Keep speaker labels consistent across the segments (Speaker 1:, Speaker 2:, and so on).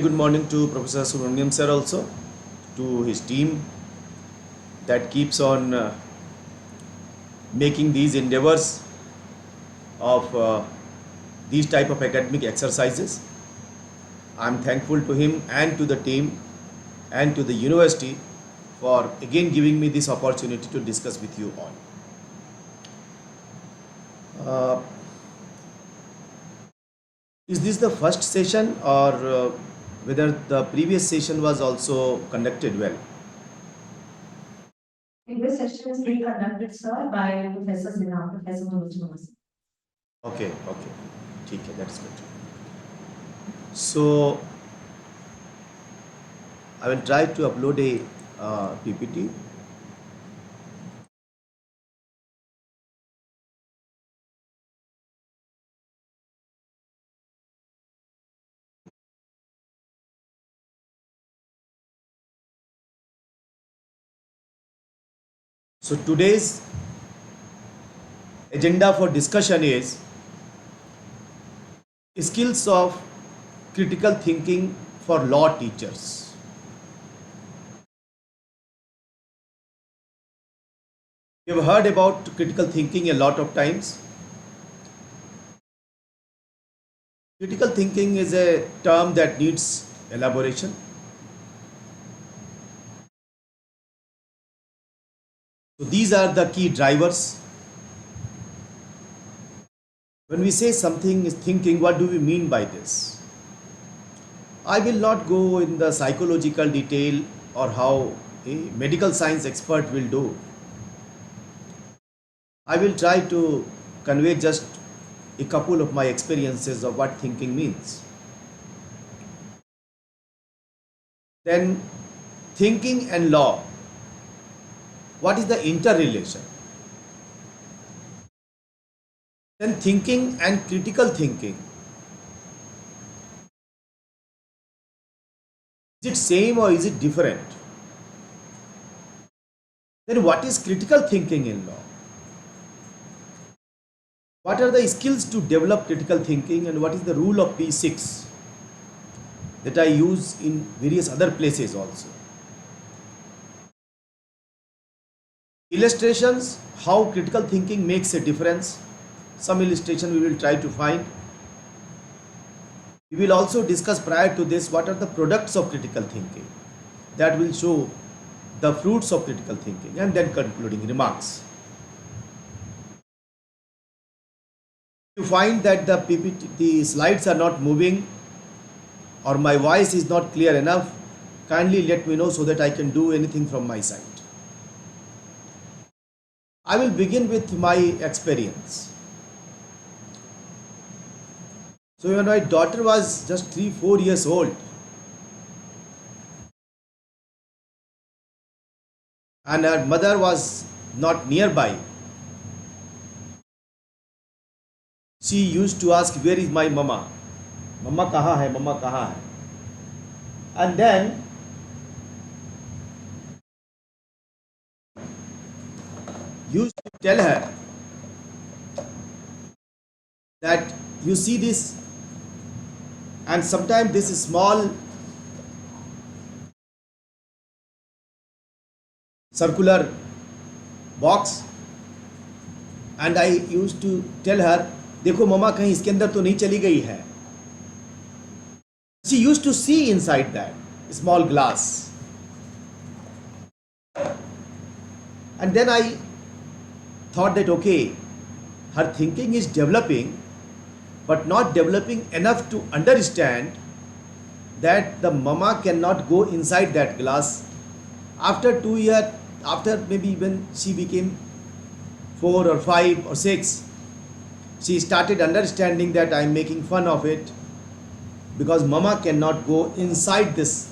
Speaker 1: Good morning to Professor Subramaniam sir also, to his team that keeps on making these endeavors of these type of academic exercises. I'm thankful to him and to the team and to the university for again giving me this opportunity to discuss with you all. Uh, is this the first session or whether the previous session was also conducted well?
Speaker 2: This session is being conducted, sir, by Professor Sinha, Professor Manoj.
Speaker 1: Okay, ठीक है, that's good. So I will try to upload a PPT. So today's agenda for discussion is skills of critical thinking for law teachers. You have heard about critical thinking a lot of times. Critical thinking is a term that needs elaboration. So these are the key drivers. When we say something is thinking, what do we mean by this? I will not go in the psychological detail or how a medical science expert will do. I will try to convey just a couple of my experiences of what thinking means. Then, thinking and law. What is the interrelation? Then, thinking and critical thinking. Is it same or is it different? Then, what is critical thinking in law? What are the skills to develop critical thinking and what is the rule of P6 that I use in various other places also? Illustrations, how critical thinking makes a difference. Some illustration we will try to find. We will also discuss prior to this what are the products of critical thinking. That will show the fruits of critical thinking and then concluding remarks. You find that the PPT, the slides are not moving or my voice is not clear enough, kindly let me know so that I can do anything from my side. I will begin with my experience. So when my daughter was just 3-4 years old and her mother was not nearby, she used to ask, where is my mama? Mama kaha hai? Mama kaha hai? And then used to tell her that you see this, and sometimes this small circular box, and I used to tell her, देखो mama कहीं इसके अंदर तो नहीं चली गई है. She used to see inside that small glass. And then I thought that okay, her thinking is developing, but not developing enough to understand that the mama cannot go inside that glass. After 2 years, after maybe when she became 4 or 5 or 6, she started understanding that I am making fun of it because mama cannot go inside this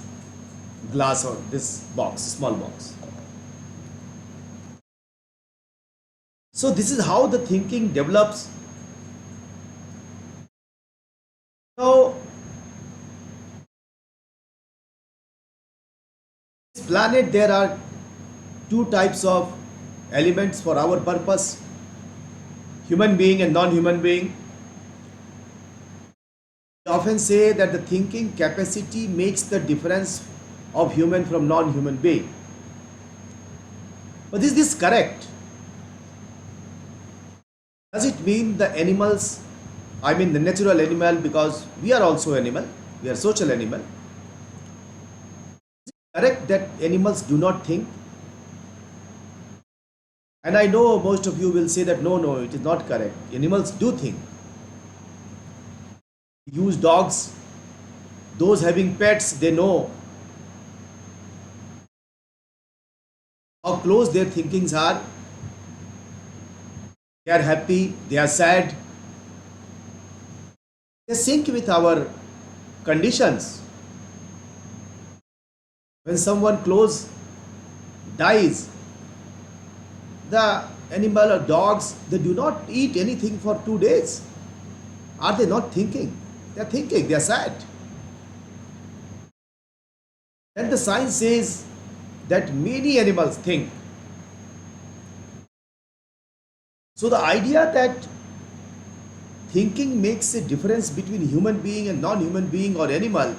Speaker 1: glass or this box, small box. So this is how the thinking develops. So this planet there are two types of elements for our purpose, human being and non-human being. I often say that the thinking capacity makes the difference of human from non-human being. But is this correct? Does it mean the animals, I mean the natural animal, because we are also animal, we are social animal, correct that animals do not think? And I know most of you will say that no, no, it is not correct. Animals do think. Use dogs, those having pets, they know how close their thinkings are. They are happy, they are sad, they sync with our conditions. When someone close dies, the animal or dogs, they do not eat anything for 2 days. Are they not thinking? They are thinking, they are sad. And the science says that many animals think. So the idea that thinking makes a difference between human being and non-human being or animal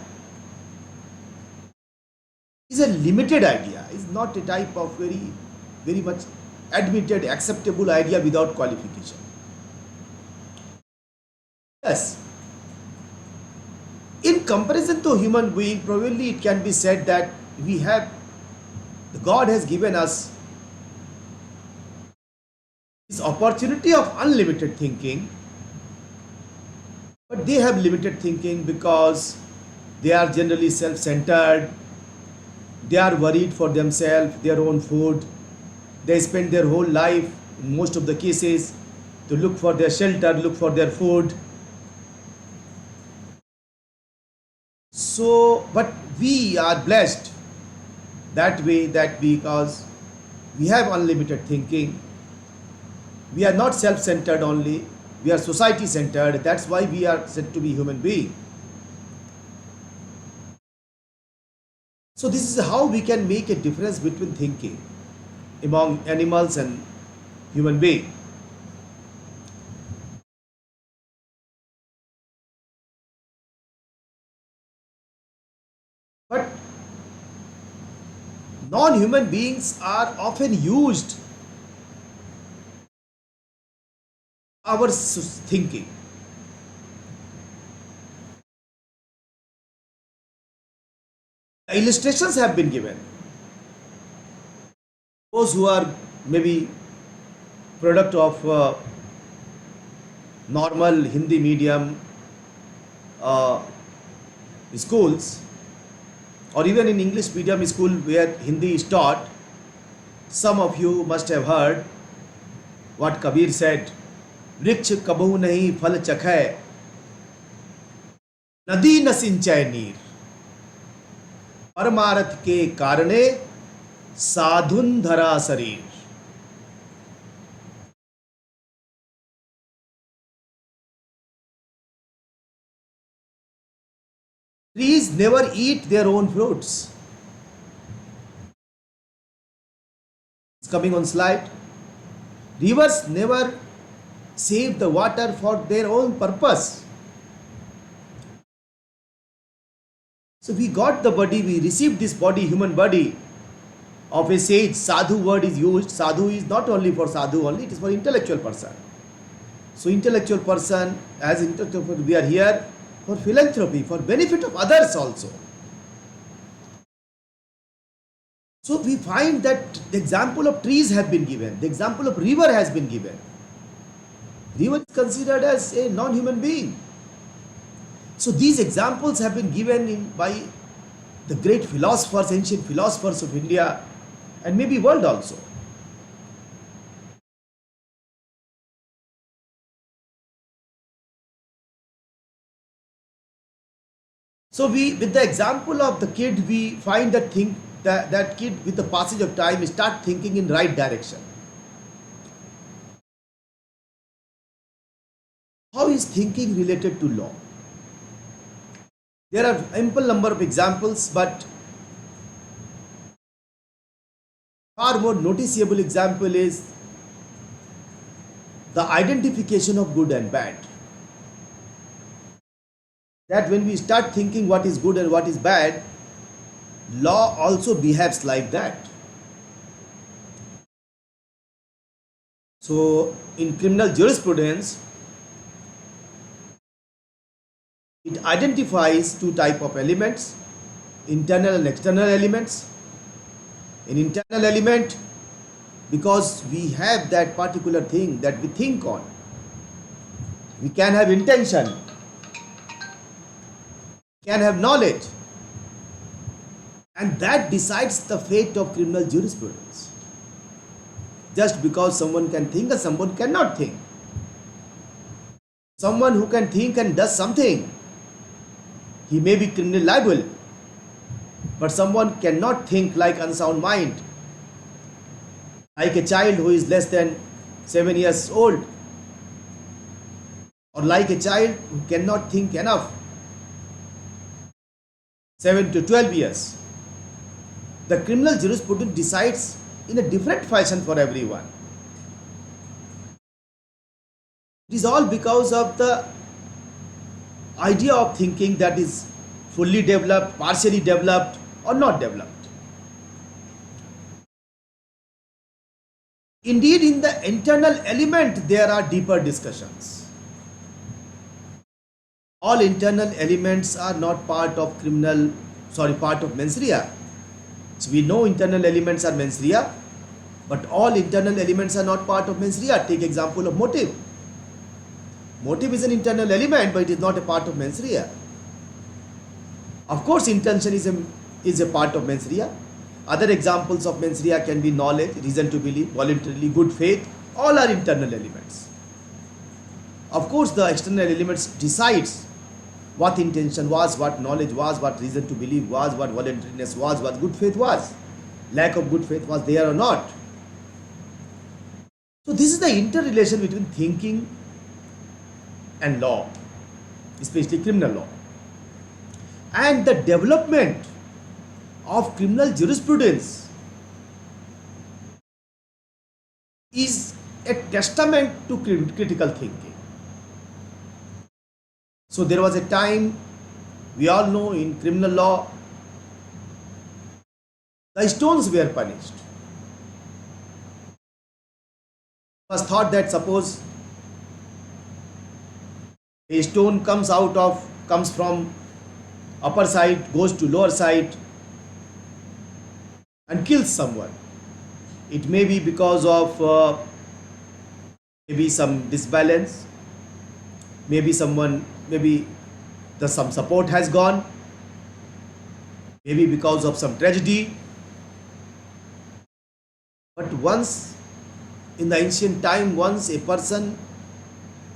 Speaker 1: is a limited idea, is not a type of very much admitted, acceptable idea without qualification. Yes, in comparison to human being, probably it can be said that we have, the God has given us this opportunity of unlimited thinking, but they have limited thinking because they are generally self-centered, they are worried for themselves, their own food, they spend their whole life in most of the cases to look for their shelter, look for their food. So, but we are blessed that way, that because we have unlimited thinking, we are not self-centered only, we are society-centered. That's why we are said to be human being. So this is how we can make a difference between thinking among animals and human being. But non-human beings are often used our thinking. Illustrations have been given. Those who are maybe product of normal Hindi medium uh, schools, or even in English medium school where Hindi is taught, some of you must have heard what Kabir said, वृक्ष कबहु नहीं फल चखै, नदी न सिंचै नीर, परमारथ के कारणे साधुन धरा शरीर. Trees never eat their own fruits. It's coming on slide. Rivers never save the water for their own purpose. So we got the body, we received this body, human body of a sage. Sadhu word is used. Sadhu is not only for sadhu only, it is for intellectual person. So intellectual person, as intellectual, we are here for philanthropy, for benefit of others also. So we find that the example of trees have been given, the example of river has been given. River is considered as a non-human being. So these examples have been given by the great philosophers, ancient philosophers of India and maybe world also. So we, with the example of the kid, we find that kid with the passage of time start thinking in right direction. How is thinking related to law? There are ample number of examples, but far more noticeable example is the identification of good and bad. that when we start thinking what is good and what is bad, law also behaves like that. So in criminal jurisprudence, it identifies two type of elements, internal and external elements. An internal element, because we have that particular thing that we think on. We can have intention, can have knowledge, and that decides the fate of criminal jurisprudence. Just because someone can think and someone cannot think. Someone who can think and does something, he may be criminally liable, but someone cannot think like unsound mind, like a child who is less than 7 years old, or like a child who cannot think enough, 7 to 12 years. The criminal jurisprudence decides in a different fashion for everyone. It is all because of the idea of thinking that is fully developed, partially developed, or not developed. Indeed, in the internal element, there are deeper discussions. All internal elements are not part of part of mens rea. So we know internal elements are mens rea, but all internal elements are not part of mens rea. Take example of motive. Motive is an internal element, but it is not a part of mens rea. Of course, intention is a part of mens rea. Other examples of mens rea can be knowledge, reason to believe, voluntarily, good faith. All are internal elements. Of course, the external elements decides what intention was, what knowledge was, what reason to believe was, what voluntariness was, what good faith was. Lack of good faith was there or not. So this is the interrelation between thinking and law, especially criminal law. And the development of criminal jurisprudence is a testament to critical thinking. So there was a time, we all know, in criminal law, the stones were punished. It was thought that suppose a stone comes from upper side, goes to lower side and kills someone. It may be because of maybe some disbalance, maybe some support has gone, maybe because of some tragedy. But once in the ancient time, once a person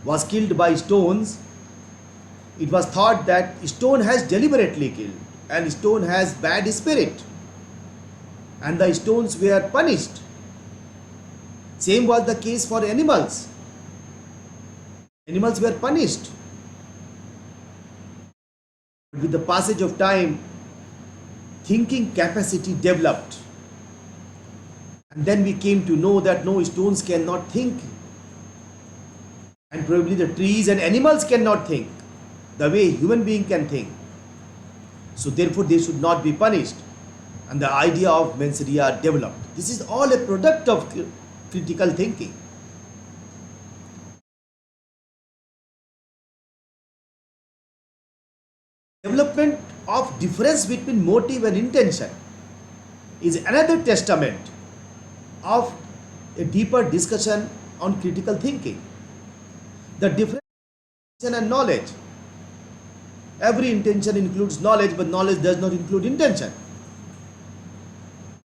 Speaker 1: was killed by stones, it was thought that stone has deliberately killed and stone has bad spirit, and the stones were punished. Same was the case for animals. Animals were punished. With the passage of time, thinking capacity developed. And then we came to know that no, stones cannot think. And probably the trees and animals cannot think the way human being can think. So therefore they should not be punished. And the idea of mens rea developed. This is all a product of critical thinking. Development of difference between motive and intention is another testament of a deeper discussion on critical thinking. The difference between intention and knowledge. Every intention includes knowledge, but knowledge does not include intention.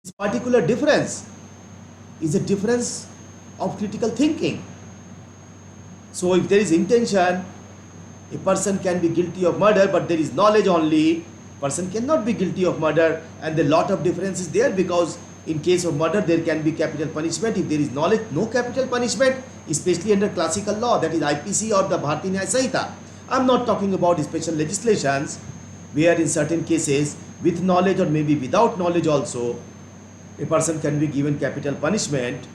Speaker 1: This particular difference is a difference of critical thinking. So if there is intention, a person can be guilty of murder, but there is knowledge only, person cannot be guilty of murder, and the lot of difference is there, because in case of murder there can be capital punishment. If there is knowledge, no capital punishment, especially under classical law, that is IPC or the Bharatiya Nyaya Sanhita. I am not talking about special legislations where in certain cases with knowledge or maybe without knowledge also a person can be given capital punishment,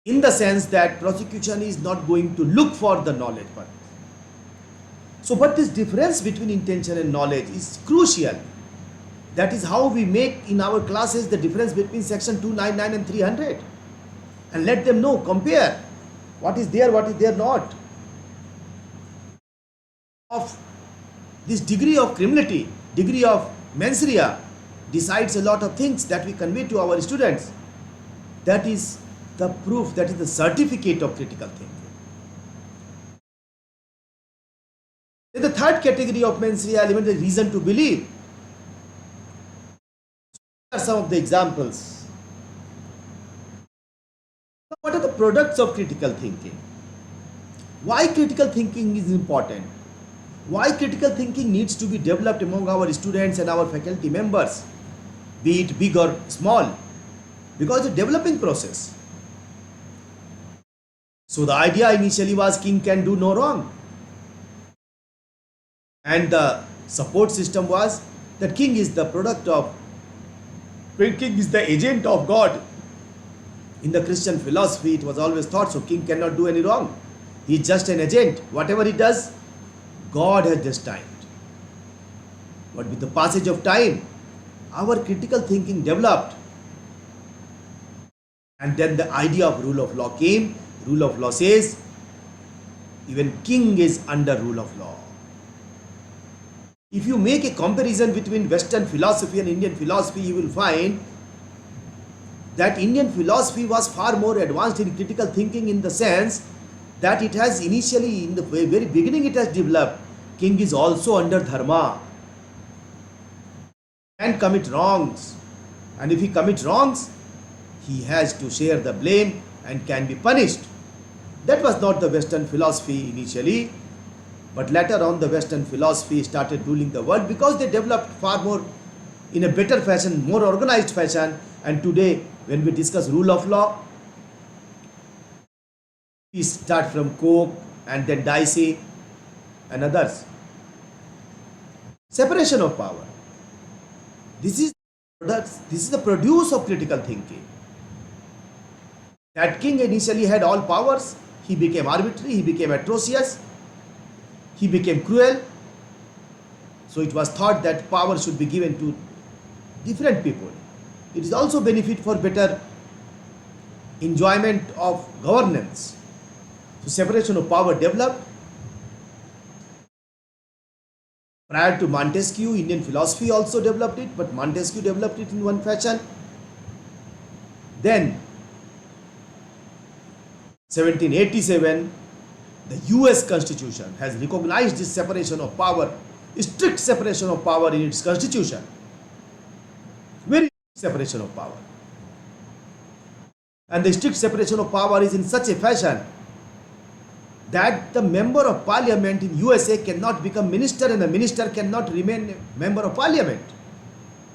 Speaker 1: in the sense that prosecution is not going to look for the knowledge part. So, but this difference between intention and knowledge is crucial. That is how we make in our classes the difference between section 299 and 300. And let them know, compare what is there not. Of this degree of criminality, degree of mens rea decides a lot of things that we convey to our students. That is the proof, that is the certificate of critical thinking. Then the third category of mens rea element is reason to believe. Here are some of the examples. What are the products of critical thinking? Why critical thinking is important? Why critical thinking needs to be developed among our students and our faculty members, be it big or small? Because it's a developing process. So the idea initially was king can do no wrong. And the support system was that king is the product of, king is the agent of God. In the Christian philosophy, it was always thought so king cannot do any wrong. He is just an agent. Whatever he does, God has destined. But with the passage of time, our critical thinking developed. And then the idea of rule of law came. Rule of law says, even king is under rule of law. If you make a comparison between Western philosophy and Indian philosophy, you will find that Indian philosophy was far more advanced in critical thinking in the sense that it has initially, in the very beginning, it has developed. King is also under dharma, can commit wrongs, and if he commits wrongs, he has to share the blame and can be punished. That was not the Western philosophy initially, but later on the Western philosophy started ruling the world because they developed far more in a better fashion, more organized fashion. And today, when we discuss rule of law, we start from Coke and then Dicey and others. Separation of power. This is the produce of critical thinking. That king initially had all powers. He became arbitrary, he became atrocious, he became cruel. So it was thought that power should be given to different people. It is also benefit for better enjoyment of governance. So separation of power developed. Prior to Montesquieu, Indian philosophy also developed it, but Montesquieu developed it in one fashion. Then 1787, the US Constitution has recognized this separation of power, strict separation of power in its constitution. Very separation of power. And the strict separation of power is in such a fashion that the member of parliament in USA cannot become minister and the minister cannot remain a member of parliament.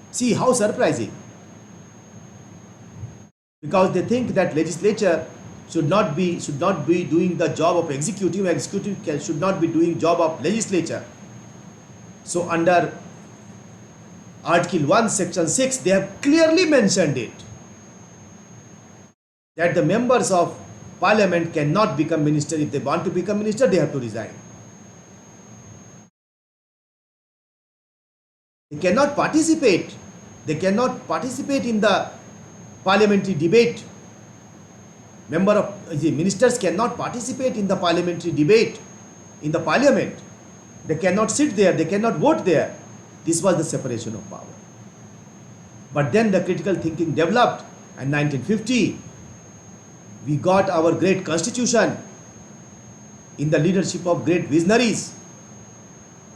Speaker 1: See how surprising. Because they think that legislature should not be doing the job of executive should not be doing job of legislature. So under Article 1, Section 6, they have clearly mentioned it, that the members of parliament cannot become minister. If they want to become minister, they have to resign. They cannot participate. They cannot participate in the parliamentary debate. Ministers cannot participate in the parliamentary debate in the parliament. They cannot sit there. They cannot vote there. This was the separation of power. But then the critical thinking developed, and 1950, we got our great constitution in the leadership of great visionaries.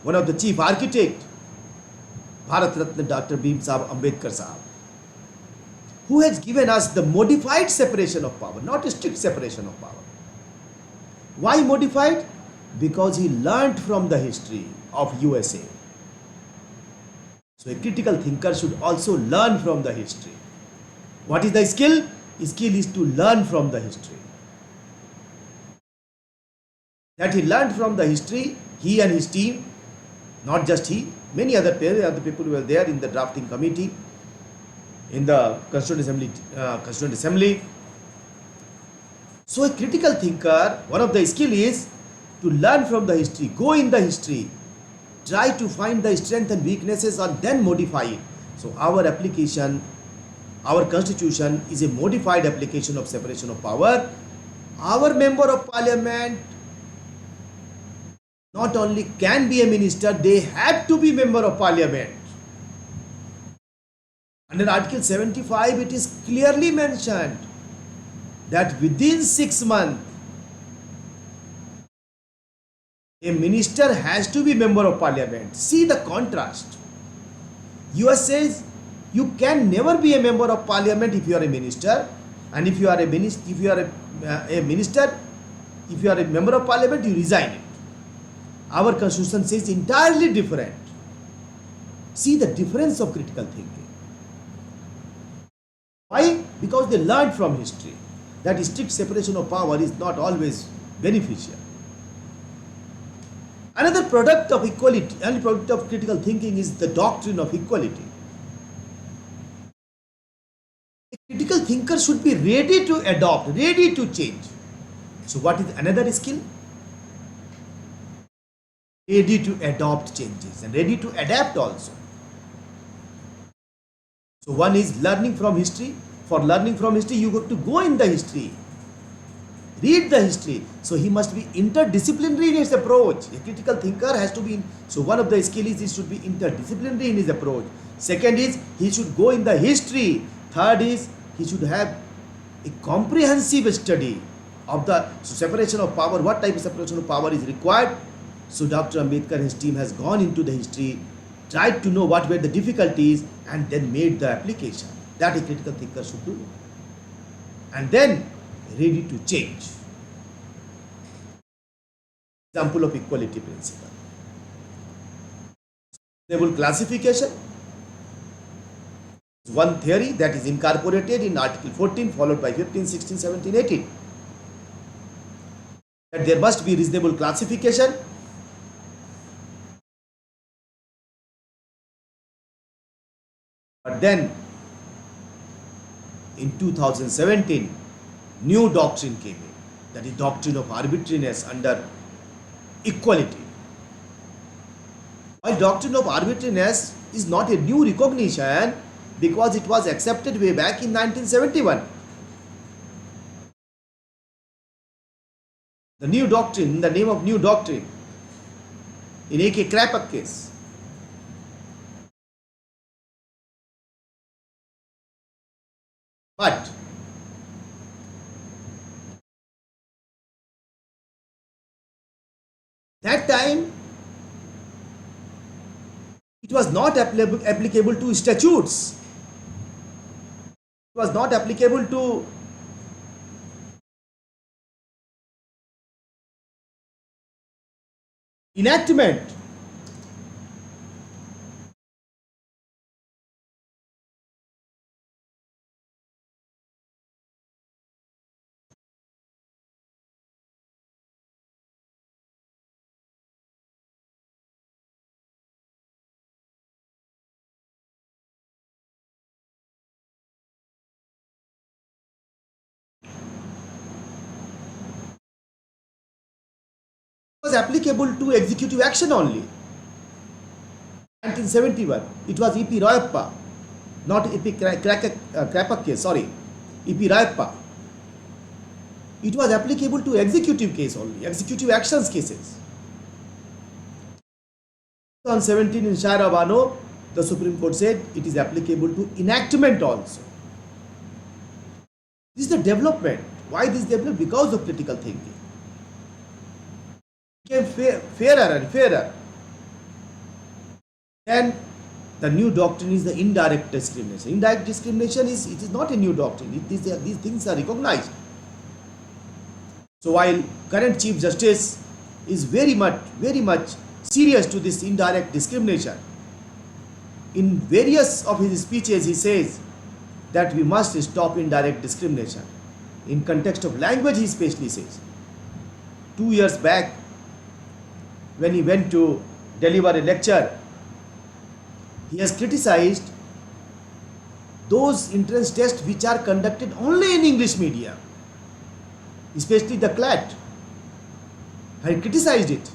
Speaker 1: One of the chief architect, Bharat Ratna Dr. Bhim Sahab Ambedkar Sahab, who has given us the modified separation of power, not a strict separation of power. Why modified? Because he learnt from the history of USA. So a critical thinker should also learn from the history. What is the skill? His skill is to learn from the history. That he learned from the history, he and his team, not just he, many other people who were there in the drafting committee, in the Constituent Assembly. So a critical thinker, one of the skill is to learn from the history, go in the history, try to find the strength and weaknesses and then modify it. So our application, our constitution is a modified application of separation of power. Our member of parliament not only can be a minister, they have to be member of parliament. Under Article 75, it is clearly mentioned that within 6 months, a minister has to be member of parliament. See the contrast. US says you can never be a member of parliament if you are a minister, and if you are a minister, if you are a member of parliament, you resign it. Our constitution says entirely different. See the difference of critical thinking. Why? Because they learned from history that strict separation of power is not always beneficial. Another product of equality, another product of critical thinking is the doctrine of equality. A critical thinker should be ready to adopt, ready to change. So what is another skill? Ready to adopt changes and ready to adapt also. So one is learning from history. For learning from history, you have to go in the history, read the history. So he must be interdisciplinary in his approach. A critical thinker has to be. So one of the skills is he should be interdisciplinary in his approach. Second is he should go in the history. Third is he should have a comprehensive study of the separation of power. What type of separation of power is required? So Dr. Ambedkar and his team has gone into the history, tried to know what were the difficulties, and then made the application. That a critical thinker should do. And then ready to change. Example of equality principle. Reasonable classification is one theory that is incorporated in Article 14 followed by 15, 16, 17, 18. That there must be reasonable classification. But then in 2017, new doctrine came in, that is doctrine of arbitrariness under equality. While doctrine of arbitrariness is not a new recognition because it was accepted way back in 1971. The new doctrine, in the name of new doctrine, in A.K. Krapak case. But that time it was not applicable to statutes. It was not applicable to enactment. Was applicable to executive action only. 1971, it was E.P. Rayappa, not E.P. Krapak case, sorry, E.P. Rayappa. It was applicable to executive case only, executive actions cases. 2017 in Shara Bano, the Supreme Court said it is applicable to enactment also. This is the development. Why this development? Because of critical thinking. Became fairer and fairer. Then the new doctrine is the indirect discrimination. Indirect discrimination is not a new doctrine. These things are recognized. So while current Chief Justice is very much serious to this indirect discrimination, in various of his speeches he says that we must stop indirect discrimination. In context of language, he especially says. 2 years back, when he went to deliver a lecture, he has criticized those entrance tests which are conducted only in English medium, especially the CLAT. had criticized it.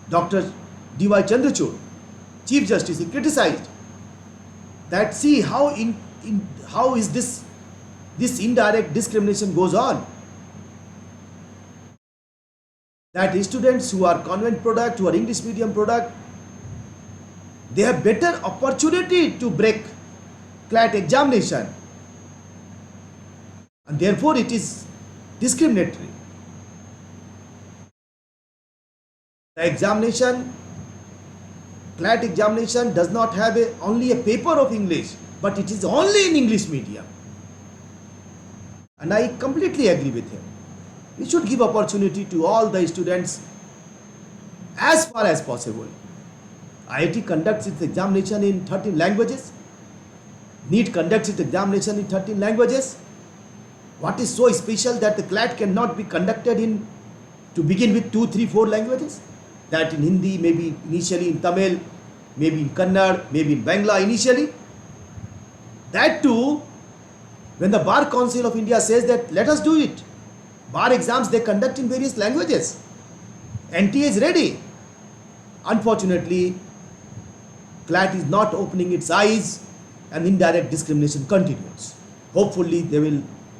Speaker 1: Dr. D.Y. Chandrachud, Chief Justice, he criticized that, see how how is this indirect discrimination goes on. That students who are convent product, who are English medium product, they have better opportunity to break CLAT examination, and therefore it is discriminatory. The examination, CLAT examination does not have only a paper of English, but it is only in English medium. And I completely agree with him. We should give opportunity to all the students as far as possible. IIT conducts its examination in 13 languages. NEET conducts its examination in 13 languages. What is so special that the CLAT cannot be conducted in, to begin with, 2, 3, 4 languages? That in Hindi, maybe initially in Tamil, maybe in Kannada, maybe in Bangla initially. That too, when the Bar Council of India says that let us do it, bar exams they conduct in various languages. NTA is ready. Unfortunately, CLAT is not opening its eyes and indirect discrimination continues. Hopefully,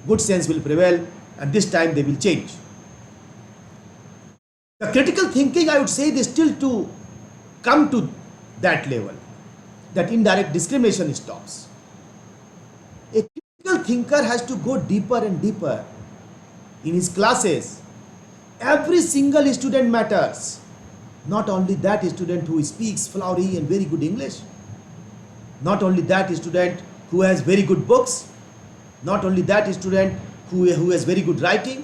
Speaker 1: good sense will prevail and this time they will change. The critical thinking, I would say, they still to come to that level, that indirect discrimination stops. A critical thinker has to go deeper and deeper. In his classes, every single student matters. Not only that student who speaks flowery and very good English, not only that student who has very good books, not only that student who has very good writing,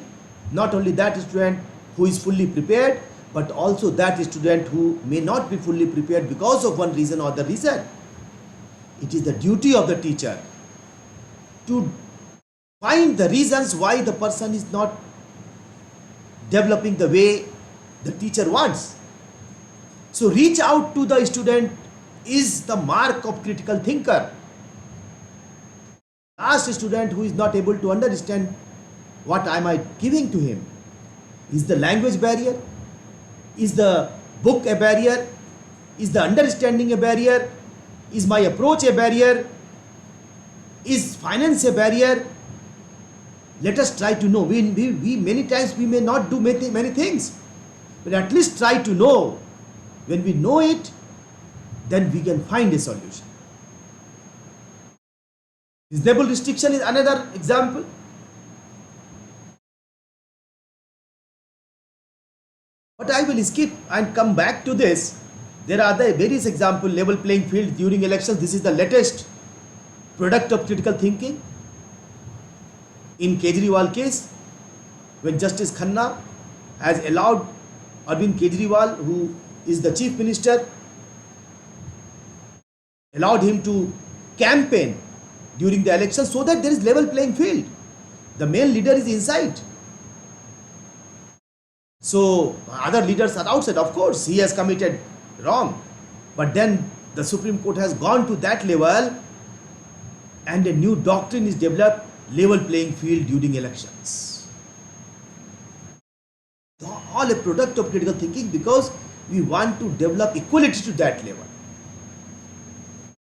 Speaker 1: not only that student who is fully prepared, but also that student who may not be fully prepared because of one reason or the reason. It is the duty of the teacher to find the reasons why the person is not developing the way the teacher wants. So reach out to the student is the mark of critical thinker. Ask student who is not able to understand what am I giving to him. Is the language barrier? Is the book a barrier? Is the understanding a barrier? Is my approach a barrier? Is finance a barrier? Let us try to know. We many times we may not do many things, but at least try to know. When we know it, then we can find a solution. Reasonable restriction is another example. But I will skip and come back to this. There are the various examples. Level playing field during elections. This is the latest product of critical thinking. In Kejriwal case, when Justice Khanna has allowed Arvind Kejriwal, who is the Chief Minister, allowed him to campaign during the election so that there is level playing field. The main leader is inside. So other leaders are outside. Of course, he has committed wrong. But then the Supreme Court has gone to that level and a new doctrine is developed, level playing field during elections. All a product of critical thinking because we want to develop equality to that level.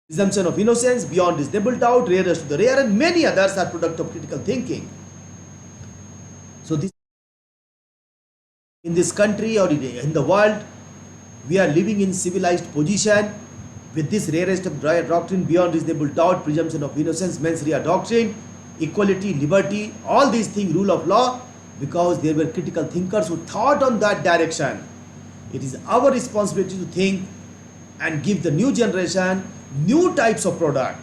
Speaker 1: Presumption of innocence, beyond reasonable doubt, rarest to the rare, and many others are product of critical thinking. So this, in this country or in the world, we are living in civilized position with this rarest of doctrine, beyond reasonable doubt, presumption of innocence, mens rea doctrine, equality, liberty, all these things, rule of law, because there were critical thinkers who thought on that direction. It is our responsibility to think and give the new generation new types of product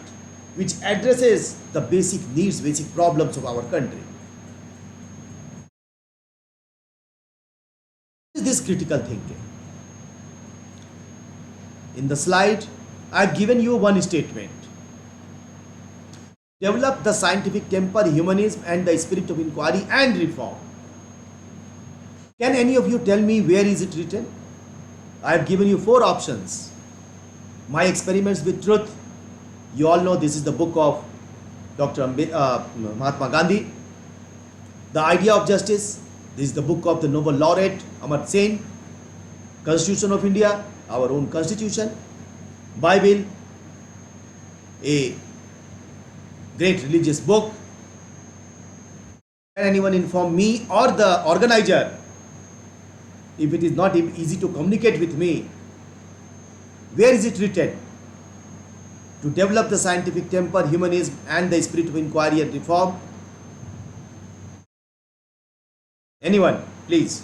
Speaker 1: which addresses the basic needs, basic problems of our country. What is this critical thinking? In the slide, I have given you one statement. Develop the scientific temper, humanism and the spirit of inquiry and reform. Can any of you tell me where is it written? I have given you 4 options. My Experiments with Truth. You all know this is the book of Dr. Mahatma Gandhi. The Idea of Justice. This is the book of the Nobel laureate Amar Sen, Constitution of India, our own constitution, Bible, a great religious book. Can anyone inform me or the organizer if it is not easy to communicate with me? Where is it written? To develop the scientific temper, humanism, and the spirit of inquiry and reform. Anyone, please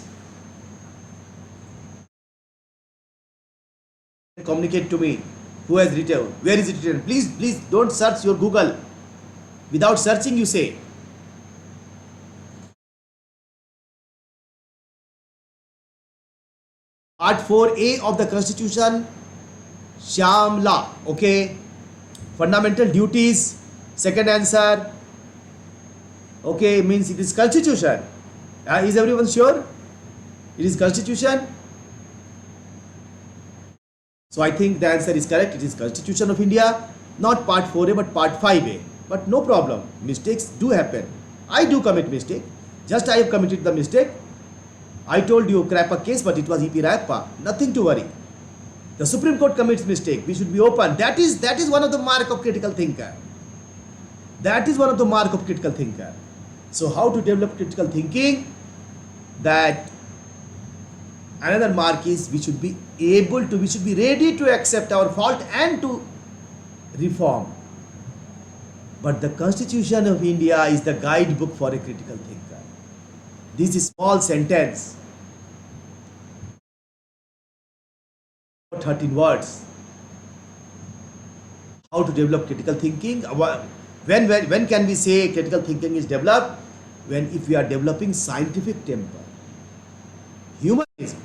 Speaker 1: communicate to me who has written. Where is it written? Please don't search your Google. Without searching, you say. Part 4A of the Constitution, Shamla. Okay. Fundamental duties. Second answer. Okay, means it is Constitution. Is everyone sure? It is Constitution. So I think the answer is correct. It is Constitution of India, not Part 4A but Part 5A. But no problem. Mistakes do happen. I do commit mistake. Just I have committed the mistake. I told you crap a case, but it was EP Rayappa. Nothing to worry. The Supreme Court commits mistake. We should be open. That is one of the mark of critical thinker. That is one of the mark of critical thinker. So how to develop critical thinking? That another mark is we should be ready to accept our fault and to reform. But the Constitution of India is the guidebook for a critical thinker. This is small sentence, 13 words. How to develop critical thinking? When can we say critical thinking is developed? If we are developing scientific temper, humanism,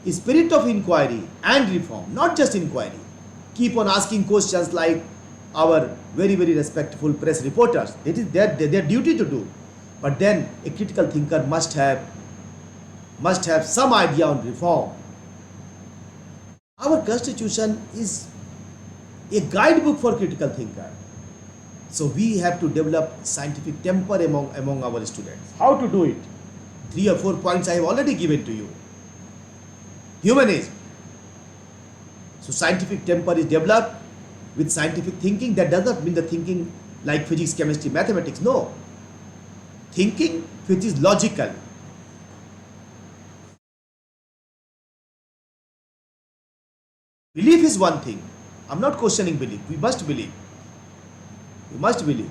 Speaker 1: spirit of inquiry and reform, not just inquiry. Keep on asking questions like our very respectful press reporters. It is their duty to do. But then a critical thinker must have some idea on reform. Our constitution is a guidebook for critical thinker. So we have to develop scientific temper among our students. How to do it? 3 or 4 points I have already given to you. Humanism. So scientific temper is developed with scientific thinking. That does not mean the thinking like physics, chemistry, mathematics. No. Thinking which is logical. Belief is one thing. I'm not questioning belief. We must believe. We must believe.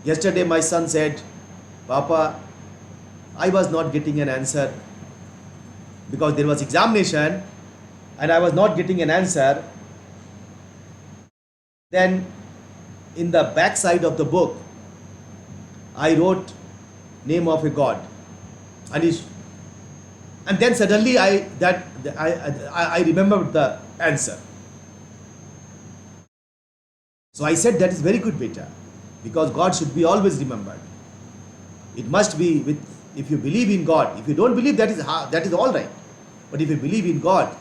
Speaker 1: Yesterday my son said, Papa, I was not getting an answer because there was examination and I was not getting an answer. Then in the back side of the book, I wrote name of a god, Anish. And then suddenly I remembered the answer. So I said that is very good, beta, because God should be always remembered. It must be with, if you believe in God. If you don't believe, that is all right. But if you believe in God,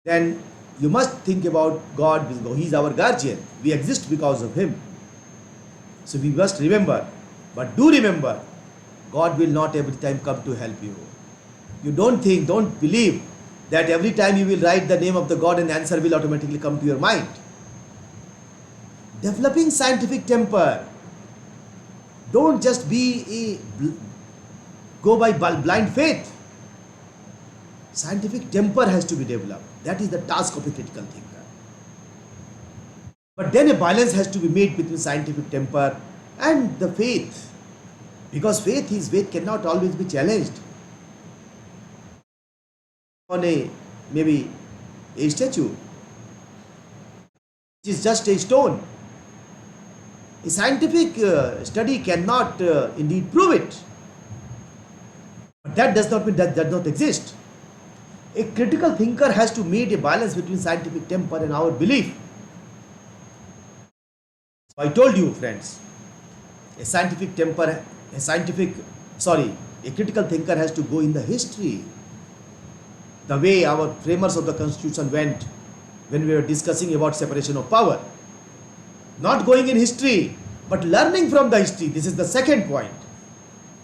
Speaker 1: then you must think about God because He is our guardian. We exist because of Him. So we must remember. But do remember, God will not every time come to help you. You don't believe that every time you will write the name of the God, an answer will automatically come to your mind. Developing scientific temper. Don't just go by blind faith. Scientific temper has to be developed. That is the task of a critical thinker. But then a balance has to be made between scientific temper and the faith. Because faith cannot always be challenged. On maybe a statue, which is just a stone. A scientific study cannot indeed prove it. But that does not mean that does not exist. A critical thinker has to make a balance between scientific temper and our belief. So I told you, friends, a critical thinker has to go in the history. The way our framers of the Constitution went when we were discussing about separation of power. Not going in history, but learning from the history. This is the second point.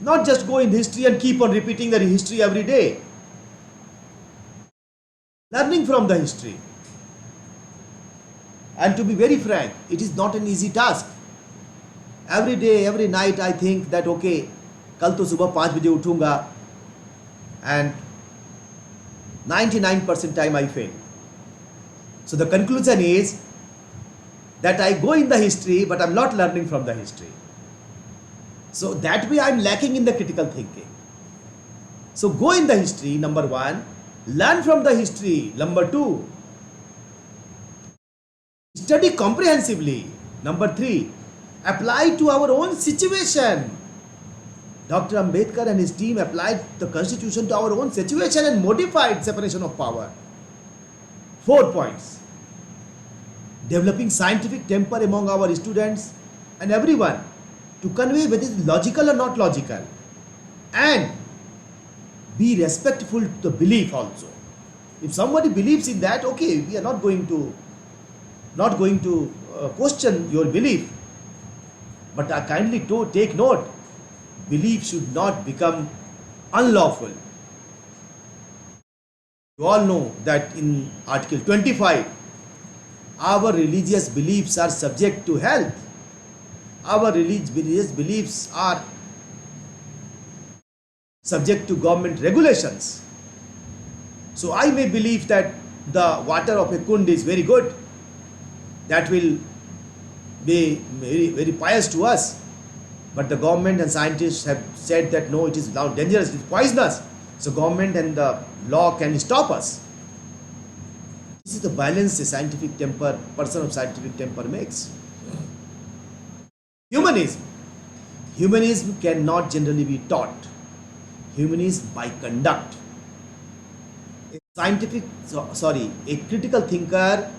Speaker 1: Not just go in history and keep on repeating the history every day. Learning from the history. And to be very frank, it is not an easy task. Every day, every night I think that okay, कल तो सुबह 5 बजे उठूंगा and 99% time I fail. So the conclusion is that I go in the history but I'm not learning from the history. So that way I'm lacking in the critical thinking. So go in the history, number one. Learn from the history, number two. Study comprehensively, number three. Apply to our own situation. Dr. Ambedkar and his team applied the constitution to our own situation and modified separation of power. 4 points. Developing scientific temper among our students and everyone to convey whether it is logical or not logical, and be respectful to the belief also. If somebody believes in that, okay, we are not going to question your belief, but I kindly take note, belief should not become unlawful. You all know that in Article 25, our religious beliefs are subject to health. Our religious beliefs are subject to government regulations. So I may believe that the water of a kund is very good. That will be very, very pious to us. But the government and scientists have said that no, it is now dangerous, it is poisonous. So government and the law can stop us. This is the balance a scientific temper, person of scientific temper makes. Humanism. Humanism cannot generally be taught. Humanism by conduct. A critical thinker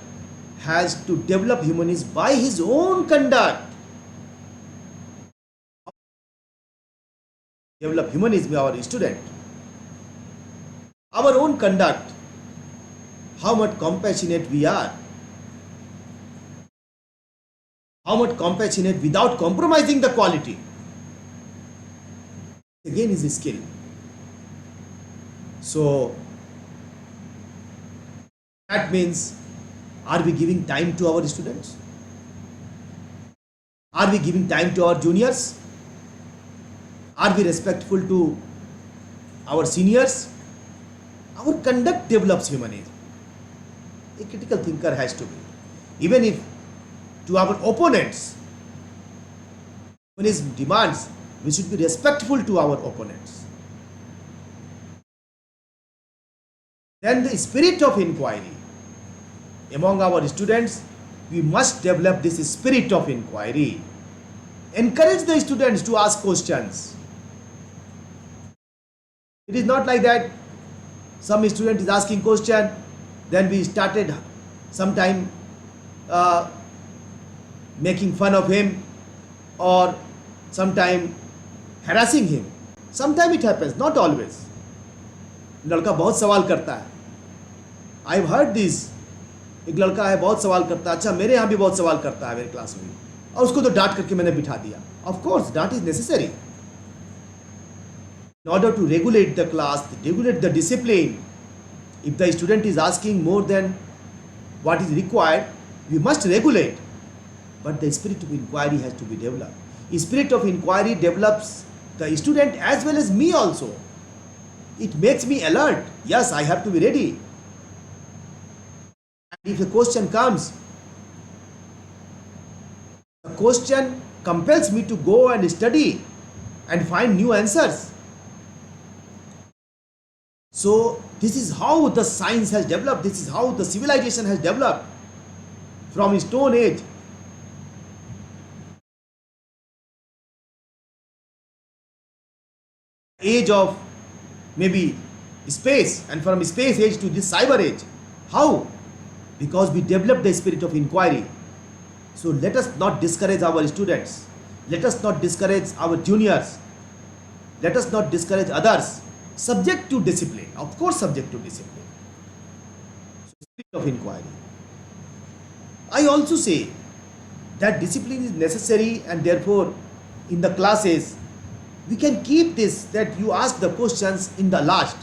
Speaker 1: has to develop humanism by his own conduct. Develop humanism by our student. Our own conduct. How much compassionate we are. How much compassionate without compromising the quality. Again is a skill. So that means, are we giving time to our students? Are we giving time to our juniors? Are we respectful to our seniors? Our conduct develops humanism. A critical thinker has to be. Even if to our opponents, humanism demands we should be respectful to our opponents. Then the spirit of inquiry. Among our students, we must develop this spirit of inquiry. Encourage the students to ask questions. It is not like that some student is asking question, then we started sometime making fun of him or sometime harassing him. Sometimes it happens, not always. लड़का बहुत सवाल करता है. I have heard this. एक लड़का है बहुत सवाल करता है. अच्छा मेरे यहाँ भी बहुत सवाल करता है मेरे क्लास में, और उसको तो डांट करके मैंने बिठा दिया. Of course, that is necessary. In order to regulate the class, regulate the discipline, if the student is asking more than what is required, we must regulate. But the spirit of inquiry has to be developed. The spirit of inquiry develops the student as well as me also. It makes me alert. Yes, I have to be ready. And if a question comes, the question compels me to go and study and find new answers. So this is how the science has developed. This is how the civilization has developed from Stone Age. Age of maybe space, and from space age to this cyber age. How? Because we developed the spirit of inquiry. So let us not discourage our students. Let us not discourage our juniors. Let us not discourage others. Subject to discipline. Of course, subject to discipline. So, spirit of inquiry. I also say that discipline is necessary, and therefore in the classes We can keep this that you ask the questions in the last,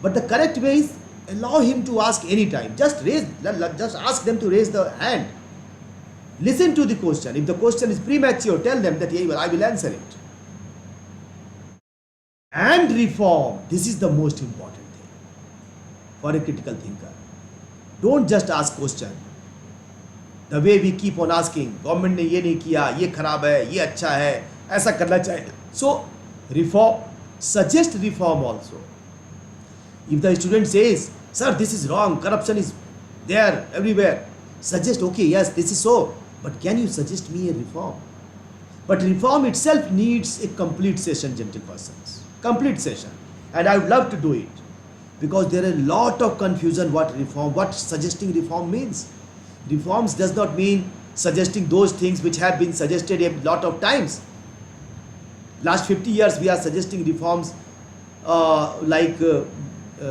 Speaker 1: but the correct way is allow him to ask anytime. Just ask them to raise the hand. Listen to the question. If the question is premature, tell them that "Yeah, well, I will answer it." And reform. This is the most important thing for a critical thinker. Don't just ask question. The way we keep on asking, government ने ये नहीं किया, ये खराब है, ये अच्छा है, ऐसा करना चाहिए. So reform, suggest reform also. If the student says, "Sir, this is wrong, corruption is there everywhere," suggest, "Okay, yes, this is so, but can you suggest me a reform?" But reform itself needs a complete session, gentle persons. Complete session. And I would love to do it. Because there are a lot of confusion what suggesting reform means. Reforms does not mean suggesting those things which have been suggested a lot of times. Last 50 years we are suggesting reforms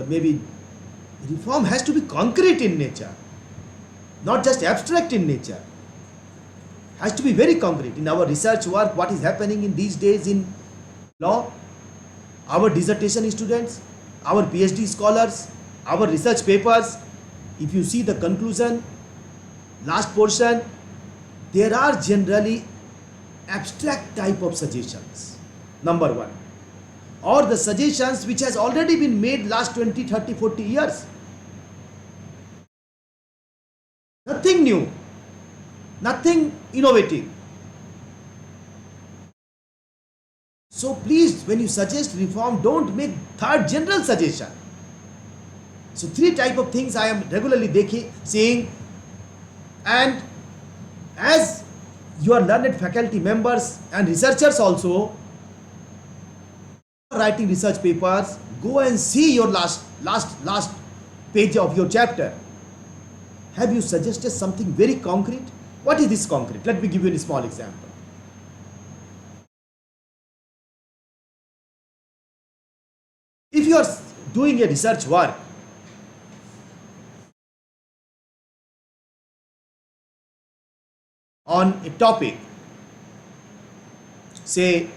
Speaker 1: maybe reform has to be concrete in nature, not just abstract in nature. Has to be very concrete. In our research work, what is happening in these days in law, our dissertation students, our PhD scholars, our research papers, if you see the conclusion, last portion, there are generally abstract type of suggestions, number one, or the suggestions which has already been made last 20, 30, 40 years. Nothing new, nothing innovative. So please, when you suggest reform, don't make third general suggestion. So three type of things I am regularly seeing, and as you are learned faculty members and researchers also, writing research papers, go and see your last page of your chapter. Have you suggested something very concrete? What is this concrete? Let me give you a small example. If you are doing a research work, on a topic, say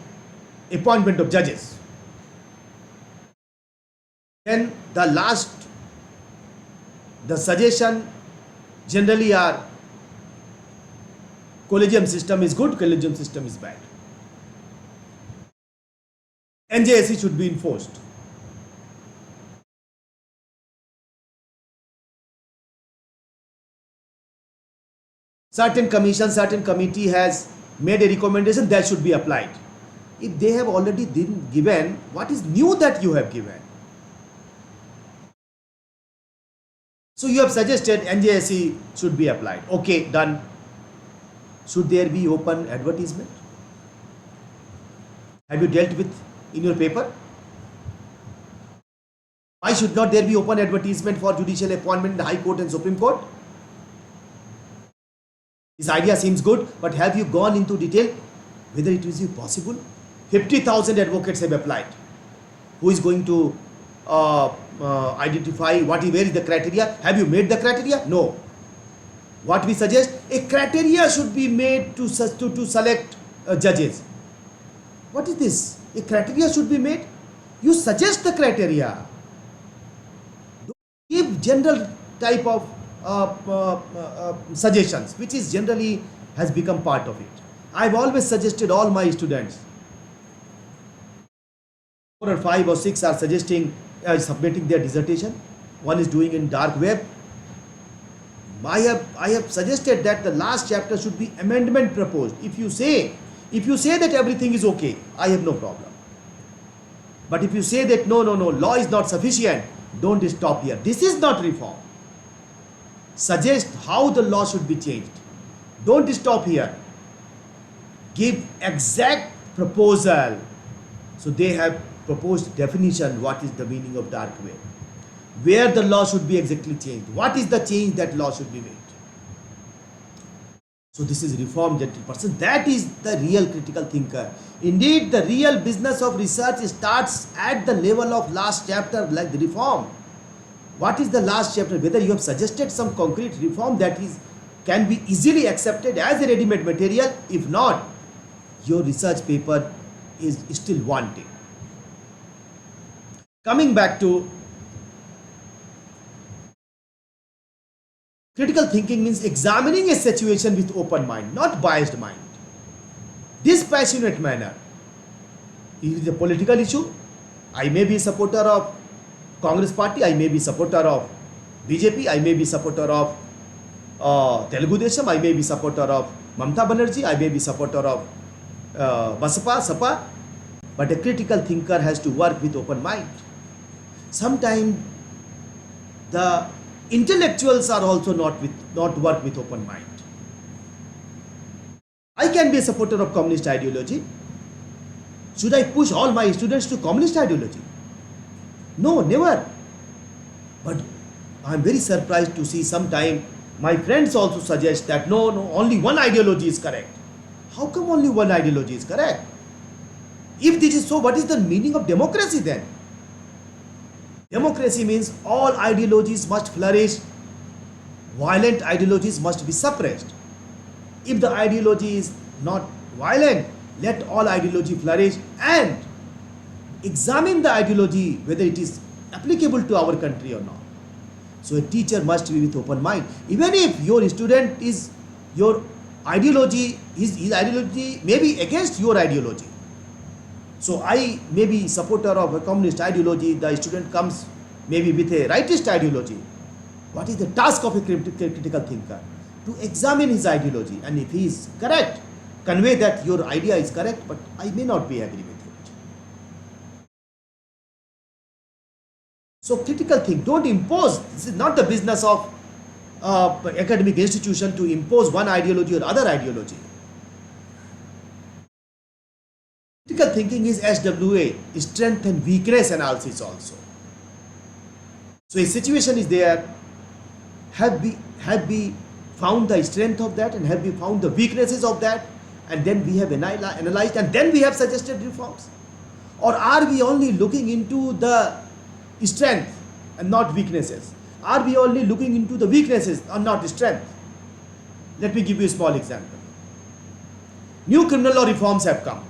Speaker 1: appointment of judges, then the suggestion generally are collegium system is good, collegium system is bad. NJSC should be enforced. Certain commission, certain committee has made a recommendation that should be applied. If they have already given, what is new that you have given? So you have suggested NJSC should be applied. Okay, done. Should there be open advertisement? Have you dealt with in your paper? Why should not there be open advertisement for judicial appointment in the High Court and Supreme Court? This idea seems good, but have you gone into detail whether it is possible? 50,000 advocates have applied. Who is going to identify where is the criteria? Have you made the criteria? No. What we suggest, a criteria should be made to select judges. What is this? A criteria should be made. You suggest the criteria. Don't give general type of suggestions, which is generally has become part of it. I've always suggested all my students, 4 or 5 or 6 are suggesting submitting their dissertation. One is doing in dark web. I have suggested that the last chapter should be amendment proposed. If you say that everything is okay, I have no problem. But if you say that no, law is not sufficient, don't stop here. This is not reform. Suggest how the law should be changed. Don't stop here. Give exact proposal. So they have proposed definition, what is the meaning of dark web, where the law should be exactly changed, what is the change that law should be made. So this is reform, gentle person. That is the real critical thinker. Indeed, the real business of research starts at the level of last chapter, like the reform. What is the last chapter? Whether you have suggested some concrete reform that can be easily accepted as a ready-made material. If not, your research paper is still wanting. Coming back to critical thinking means examining a situation with open mind, not biased mind. Dispassionate manner. It is a political issue. I may be a supporter of Congress party, I may be supporter of BJP, I may be supporter of Telugu Desam, I may be supporter of Mamata Banerjee, I may be supporter of Basapa, Sapa, but a critical thinker has to work with open mind. Sometimes the intellectuals are also not work with open mind. I can be a supporter of communist ideology. Should I push all my students to communist ideology? No, never. But I am very surprised to see sometime my friends also suggest that no, only one ideology is correct. How come only one ideology is correct? If this is so, what is the meaning of democracy then? Democracy means all ideologies must flourish, violent ideologies must be suppressed. If the ideology is not violent, let all ideology flourish and examine the ideology whether it is applicable to our country or not. So a teacher must be with open mind. Even if your student is your ideology, his ideology may be against your ideology. So I may be supporter of a communist ideology, the student comes maybe with a rightist ideology. What is the task of a critical thinker? To examine his ideology, and if he is correct, convey that your idea is correct, but I may not be agree with it. So critical think, don't impose. This is not the business of academic institution to impose one ideology or other ideology. Critical thinking is SWA, strength and weakness analysis also. So a situation is there, have we found the strength of that and have we found the weaknesses of that, and then we have analyzed and then we have suggested reforms? Or are we only looking into the strength and not weaknesses? Are we only looking into the weaknesses and not strength? Let me give you a small example. New criminal law reforms have come.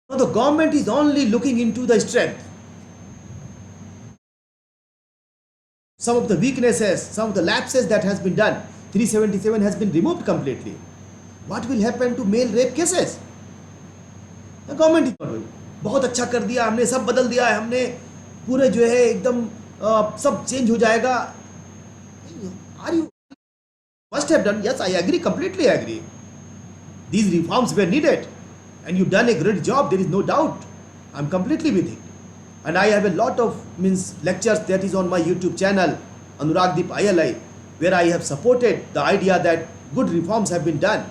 Speaker 1: Now the government is only looking into the strength. Some of the weaknesses, some of the lapses that has been done, 377 has been removed completely. What will happen to male rape cases? The government is not doing. बहुत अच्छा कर दिया हमने, सब बदल दिया है हमने, पूरे जो है एकदम सब चेंज हो जाएगा. Are you must have done? Yes, I agree, completely agree. These reforms were needed, and you've done a great job. There is no doubt. I'm completely with it. And I have a lot of lectures that is on my YouTube channel, Anuragdeep ILI, where I have supported the idea that good reforms have been done.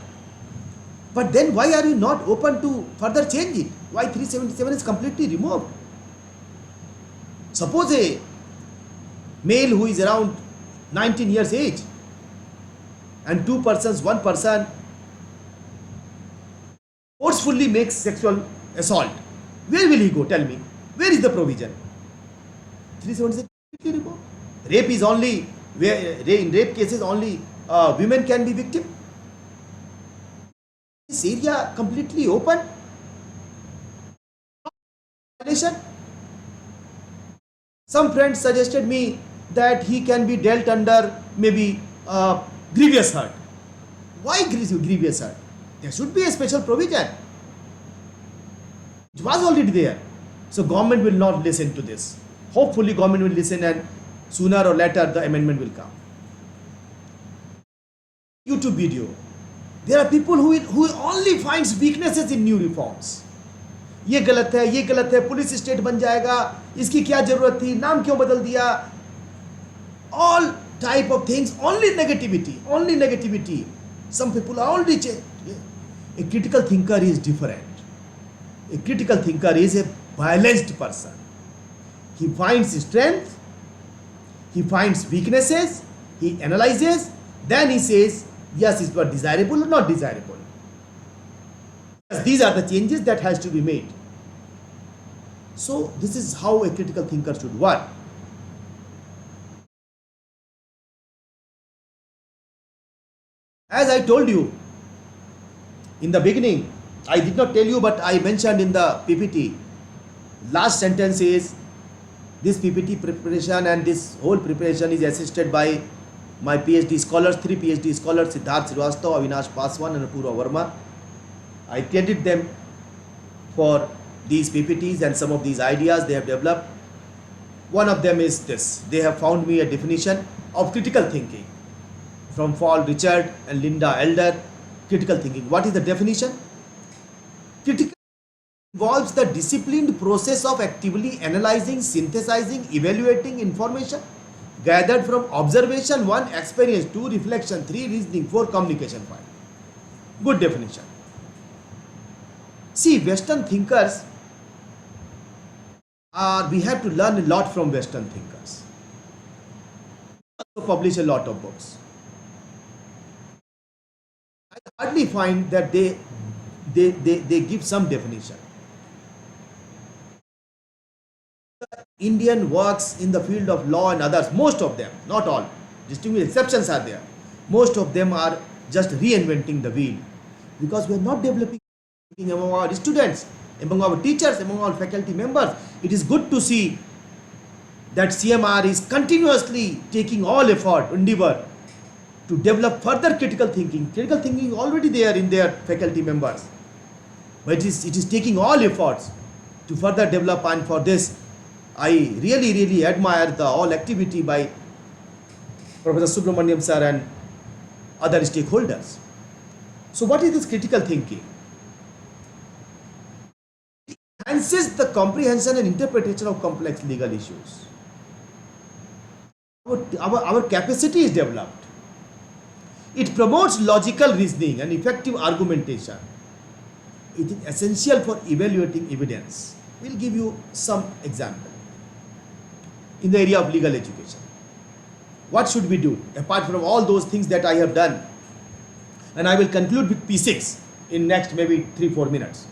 Speaker 1: But then why are you not open to further change it? Why 377 is completely removed? Suppose a male who is around 19 years age and two persons, one person forcefully makes sexual assault. Where will he go? Tell me. Where is the provision? 377 completely removed. Rape is only, where in rape cases only women can be victim. This area completely open. Some friends suggested me that he can be dealt under maybe grievous hurt. Why grievous hurt? There should be a special provision. It was already there. So government will not listen to this. Hopefully government will listen, and sooner or later the amendment will come. YouTube video. There are people who only finds weaknesses in new reforms. ये गलत है, police state बन जाएगा, इसकी क्या जरूरत थी, नाम क्यों बदल दिया? All type of things, only negativity. Some people are already changed. A critical thinker is different. A critical thinker is a balanced person. He finds strength, he finds weaknesses, he analyzes, then he says, yes, is what desirable or not desirable. These are the changes that has to be made. So this is how a critical thinker should work. As I told you in the beginning, I did not tell you, but I mentioned in the PPT. Last sentence is this PPT preparation and this whole preparation is assisted by my PhD scholars, 3 PhD scholars, Siddharth Srivastava, Avinash Paswan and Apurva Verma. I credit them for these PPTs and some of these ideas they have developed. One of them is this. They have found me a definition of critical thinking from Paul Richard and Linda Elder. Critical thinking. What is the definition? Critical involves the disciplined process of actively analyzing, synthesizing, evaluating information gathered from observation, 1 experience, 2 reflection, 3 reasoning, 4 communication. 5. Good definition. See, Western thinkers we have to learn a lot from Western thinkers. Also publish a lot of books. I hardly find that they give some definition. Indian works in the field of law and others, most of them, not all, distinguished exceptions are there. Most of them are just reinventing the wheel because we are not developing among our students, among our teachers, among our faculty members. It is good to see that CMR is continuously taking all effort, endeavor to develop further critical thinking. Critical thinking is already there in their faculty members, but it is taking all efforts to further develop, and for this I really admire the all activity by Professor Subramaniam sir and other stakeholders. So what is this critical thinking? It enhances the comprehension and interpretation of complex legal issues. Our capacity is developed. It promotes logical reasoning and effective argumentation. It is essential for evaluating evidence. We'll give you some example. In the area of legal education, what should we do apart from all those things that I have done? And I will conclude with P6 in next maybe 3-4 minutes.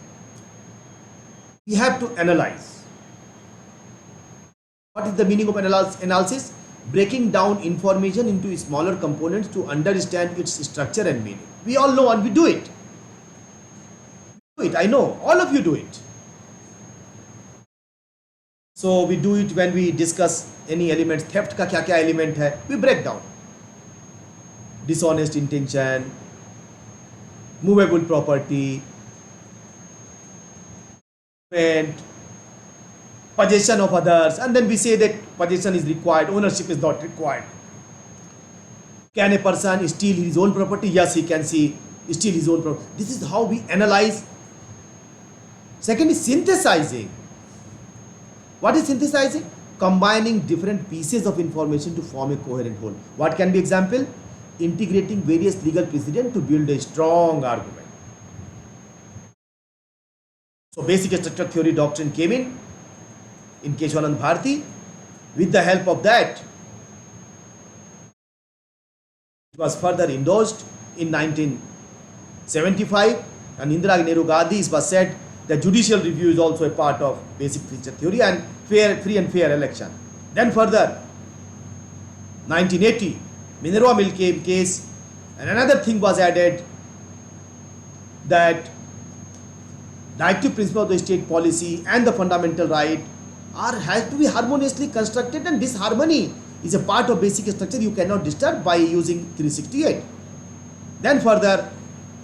Speaker 1: We have to analyze. What is the meaning of analysis? Breaking down information into smaller components to understand its structure and meaning. We all know and we do it. I know all of you do it. So we do it when we discuss any elements. Theft का क्या क्या element है? We break down. Dishonest intention, movable property, possession of others, and then we say that possession is required, ownership is not required. Can a person steal his own property? Yes, he can steal his own property. This is how we analyze. Second is synthesizing. What is synthesizing? Combining different pieces of information to form a coherent whole. What can be example? Integrating various legal precedent to build a strong argument. So basic structure theory doctrine came in Keshwanand Bharati. With the help of that, it was further endorsed in 1975, and Indira Nehru Gandhi was said that judicial review is also a part of basic feature theory and free and fair election. Then further, 1980, Minerva Mill case, and another thing was added, that directive principle of the state policy and the fundamental right has to be harmoniously constructed, and this harmony is a part of basic structure you cannot disturb by using 368. Then further,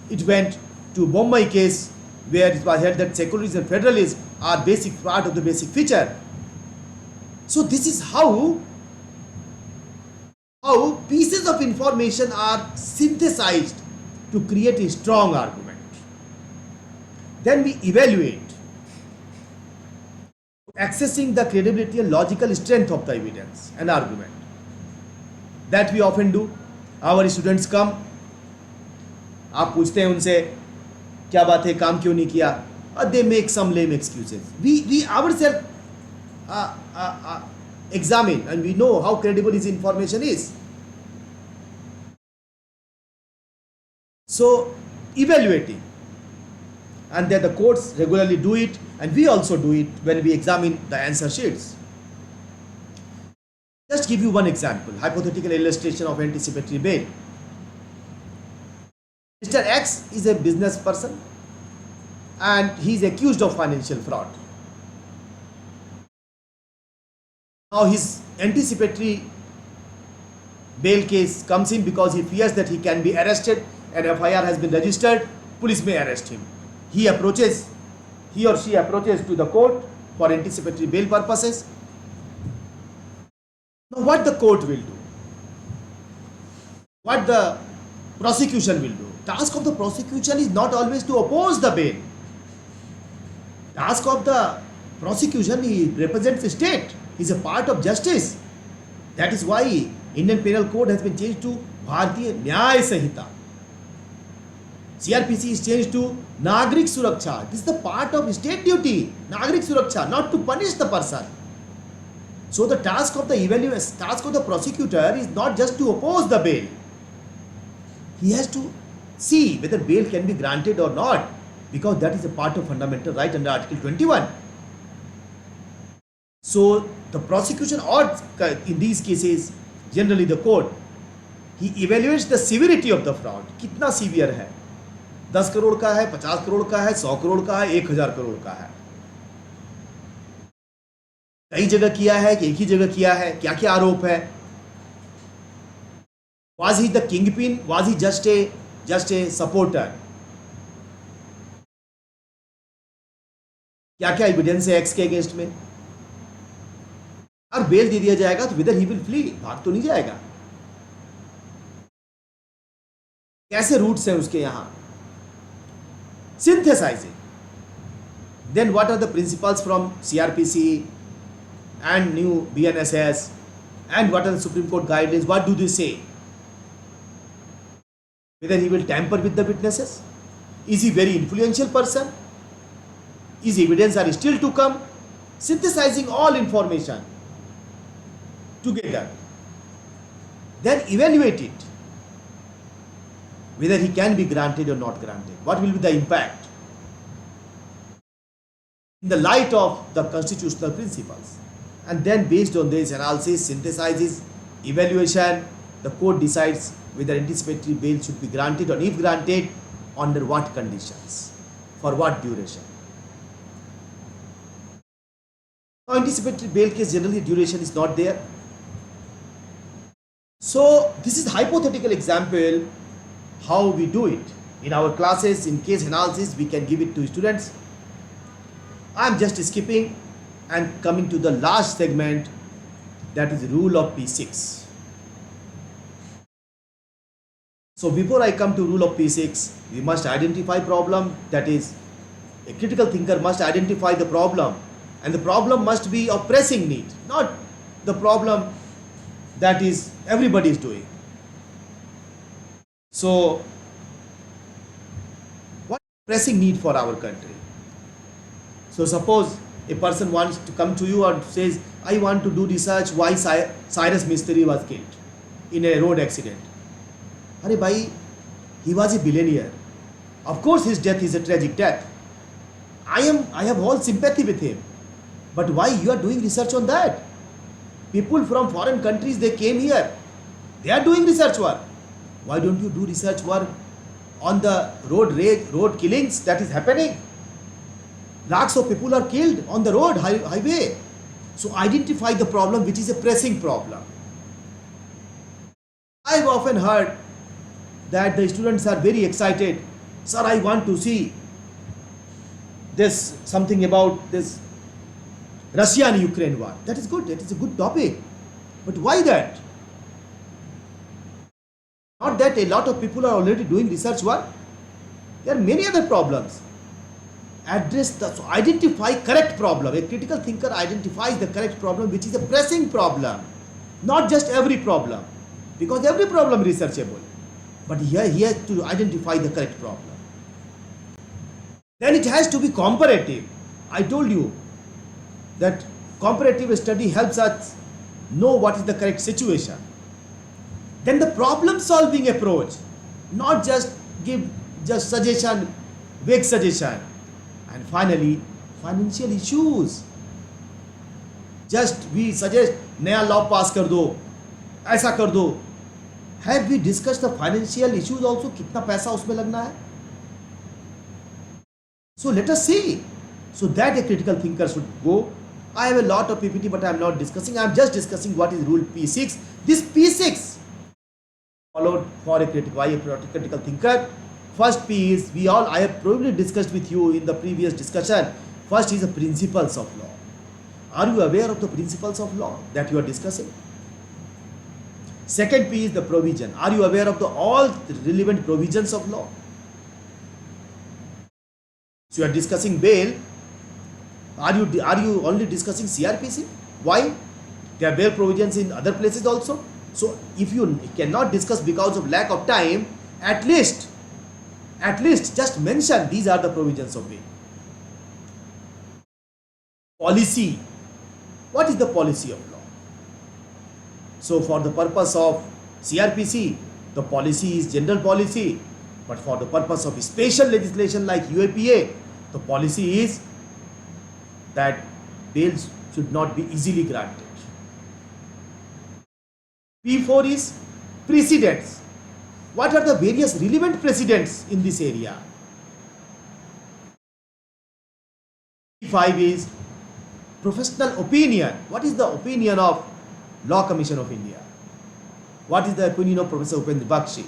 Speaker 1: it went to Bombay case, where it was held that secularism and federalism are basic part of the basic feature. So this is how pieces of information are synthesized to create a strong argument. Then we evaluate, accessing the credibility and logical strength of the evidence and argument. That we often do. Our students come, आप पूछते हैं उनसे क्या बात है, काम क्यों नहीं किया? They make some lame excuses. We ourselves examine and we know how credible his information is. So evaluating, and then the courts regularly do it, and we also do it when we examine the answer sheets. Just give you one example, hypothetical illustration of anticipatory bail. Mr. X is a business person. and he is accused of financial fraud. Now his anticipatory bail case comes in because he fears that he can be arrested. An FIR has been registered, police may arrest him. He or she approaches to the court for anticipatory bail purposes. Now what the court will do? What the prosecution will do? Task of the prosecution is not always to oppose the bail. Task of the prosecution, he represents the state. He is a part of justice. That is why Indian Penal Code has been changed to Bharatiya Nyay Sanhita. CRPC is changed to Nagrik Suraksha. This is the part of state duty. Nagrik Suraksha, not to punish the person. So the task of the prosecutor is not just to oppose the bail. He has to see whether bail can be granted or not, because that is a part of fundamental right under Article 21. So the prosecution, or in these cases generally the court, he evaluates the severity of the fraud. कितना severe है? 10 करोड़ का है, 50 करोड़ का है, 100 करोड़ का है, 1000 करोड़ का है, कई जगह किया है कि एक ही जगह किया है, क्या क्या आरोप है, was he the kingpin, was he just a supporter, क्या क्या एविडेंस है एक्स के अगेंस्ट में, और बेल दे दिया जाएगा तो विदर ही विल फ्ली, भाग तो नहीं जाएगा, कैसे रूट्स हैं उसके यहां, synthesizing. Then what are the principles from CRPC and new BNSS, and what are the Supreme Court guidelines? What do they say? Whether he will tamper with the witnesses? Is he very influential person? Is evidence are still to come? Synthesizing all information together. Then evaluate it, whether he can be granted or not granted. What will be the impact in the light of the constitutional principles? And then based on this analysis, synthesizes, evaluation, the court decides whether anticipatory bail should be granted, or if granted, under what conditions, for what duration. Now anticipatory bail case, generally duration is not there. So this is hypothetical example how we do it. In our classes, in case analysis, we can give it to students. I am just skipping and coming to the last segment, that is rule of P6. So before I come to rule of P6, we must identify problem, that is a critical thinker must identify the problem, and the problem must be of pressing need, not the problem that is everybody is doing. So what is pressing need for our country? So suppose a person wants to come to you and says, I want to do research why Cyrus Mistry was killed in a road accident. Arey bhai, he was a billionaire. Of course his death is a tragic death. I have all sympathy with him. But why you are doing research on that? People from foreign countries, they came here. They are doing research work. Why don't you do research work on the road killings that is happening? Lakhs of people are killed on the road, highway. So identify the problem which is a pressing problem. I've often heard that the students are very excited. Sir, I want to see this, something about this Russia and Ukraine war. That is good. That is a good topic. But why that? Not that a lot of people are already doing research work. There are many other problems. So identify correct problem. A critical thinker identifies the correct problem which is a pressing problem. Not just every problem. Because every problem is researchable. But here he has to identify the correct problem. Then it has to be comparative. I told you that comparative study helps us know what is the correct situation. Then the problem solving approach, not just give suggestion, vague suggestion. And finally, financial issues. Just we suggest नया law pass कर दो, ऐसा कर दो. Have we discussed the financial issues also? कितना पैसा उसमें लगना है? So let us see. So that a critical thinker should go. I have a lot of PPT, but I am not discussing. I am just discussing what is rule P6. This P6 followed for a why a critical thinker. First P is, I have probably discussed with you in the previous discussion. First is the principles of law. Are you aware of the principles of law that you are discussing? Second P is the provision. Are you aware of all the relevant provisions of law? So you are discussing bail. Are you only discussing CRPC? Why? There are bail provisions in other places also. So if you cannot discuss because of lack of time, at least just mention these are the provisions of bail. Policy. What is the policy of law? So for the purpose of CRPC, the policy is general policy. But for the purpose of special legislation like UAPA, the policy is that bails should not be easily granted. P4 is precedents. What are the various relevant precedents in this area? P5 is professional opinion. What is the opinion of Law Commission of India? What is the opinion of Professor Upendra Bakshi?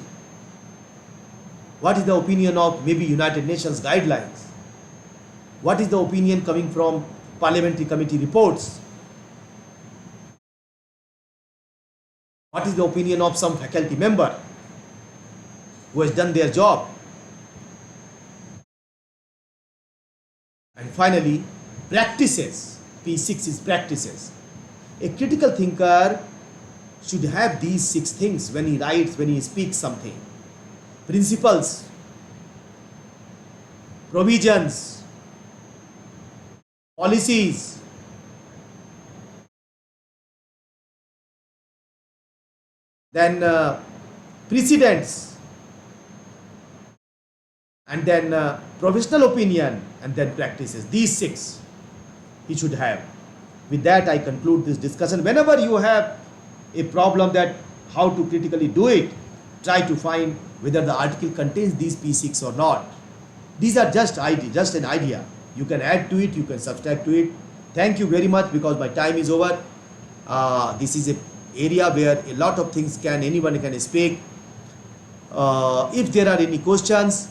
Speaker 1: What is the opinion of maybe United Nations guidelines? What is the opinion coming from parliamentary committee reports? What is the opinion of some faculty member who has done their job? And finally, practices. P6 is practices. A critical thinker should have these 6 things when he writes, when he speaks something. Principles, provisions, policies, then precedents, and then professional opinion, and then practices. These 6 he should have. With that, I conclude this discussion. Whenever you have a problem that how to critically do it, try to find whether the article contains these P6 or not. These are just an idea. You can add to it, you can subtract to it. Thank you very much, because my time is over. This is an area where a lot of things anyone can speak. If there are any questions,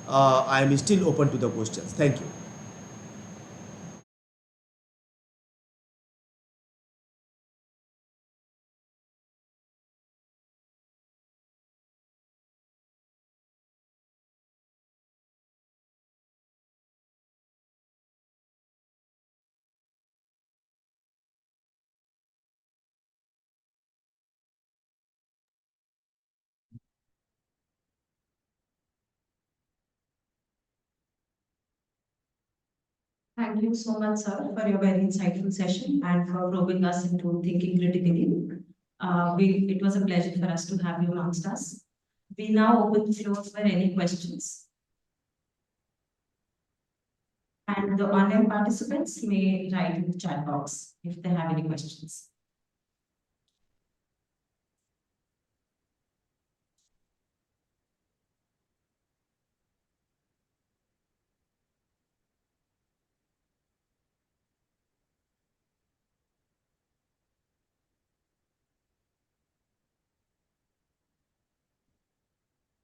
Speaker 1: I am still open to the questions. Thank you.
Speaker 2: Thank you so much, sir, for your very insightful session and for probing us into thinking critically. It was a pleasure for us to have you amongst us. We now open the floor for any questions. And the online participants may write in the chat box if they have any questions.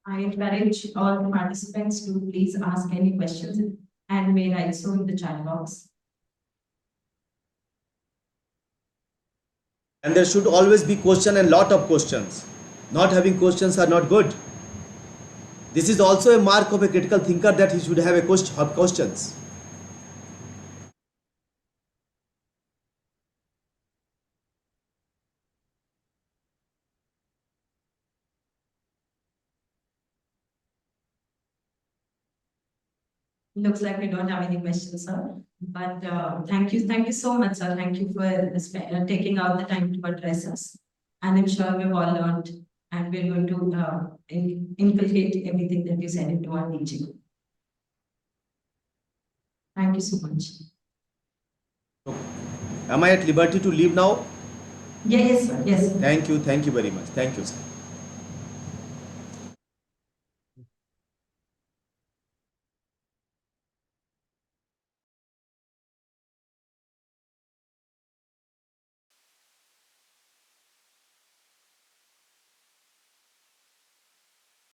Speaker 2: I encourage all the participants to please ask any questions and may write so in the chat box.
Speaker 1: And there should always be question and lot of questions. Not having questions are not good. This is also a mark of a critical thinker, that he should have questions.
Speaker 2: Looks like we don't have any questions, sir. But thank you so much, sir. Thank you for taking out the time to address us. And I'm sure we've all learned, and we're going to inculcate everything that you said into our teaching. Thank you so much.
Speaker 1: Am I at liberty to leave now?
Speaker 2: Yes, sir. Yes.
Speaker 1: Thank you very much. Thank you, sir.